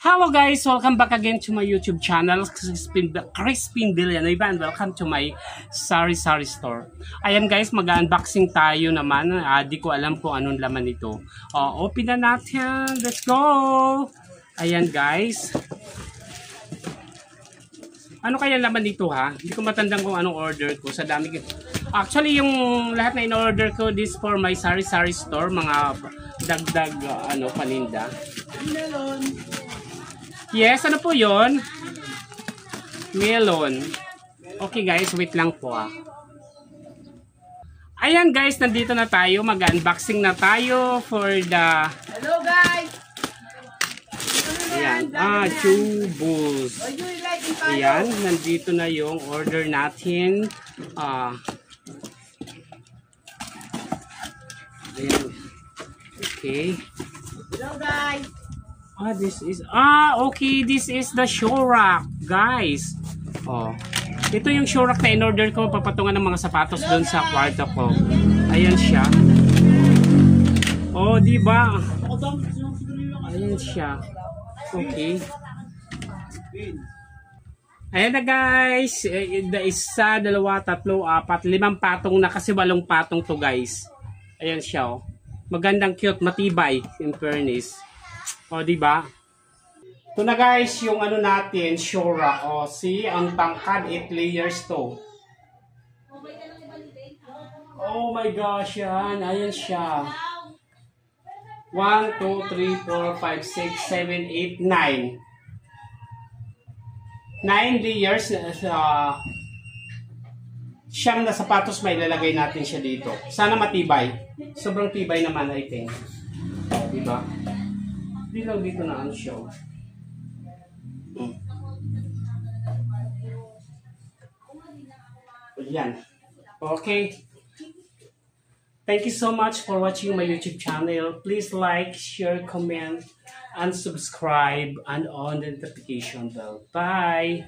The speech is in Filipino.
Hello guys! Welcome back again to my YouTube channel, Crispin Villanueva, and welcome to my Sari Store. Ayan guys, mag-unboxing tayo naman. Di ko alam kung anong laman nito. Open na natin. Let's go! Ayan guys. Ano kaya laman nito ha? Hindi ko matandang kung anong order ko. Sa dami. Actually, yung lahat na in-order ko, this for my Sari Store. Mga dagdag paninda. Melon. Yes, ano po yon? Melon. Okay guys, wait lang po Ayan guys, nandito na tayo. Mag-unboxing na tayo for the... Hello guys! Ayan, chubos. Ayan, nandito na yung order natin. Ayan. Okay. Hello guys! This is okay, this is the Shorak, guys. Ito yung Shorak na in-order ko, papatungan ng mga sapatos doon sa kwarto ko. Ayan siya. Di ba? Ayan siya. Okay. Ayan na guys. Isa, dalawa, tatlo, apat, 5 patong na kasi 8 patong to guys. Ayan siya Magandang cute, matibay in fairness. Diba? Ito na guys, yung natin, Shorak. See, ang tangkad, 8 layers to. Oh my gosh, yan. Ayan siya. 1, 2, 3, 4, 5, 6, 7, 8, 9. 9 layers. Siyam na sapatos may lalagay natin siya dito. Sana matibay. Sobrang tibay naman, I think. Diba? Hindi lang dito na siya. Yan. Okay. Thank you so much for watching my YouTube channel. Please like, share, comment, and subscribe, and on the notification bell. Bye!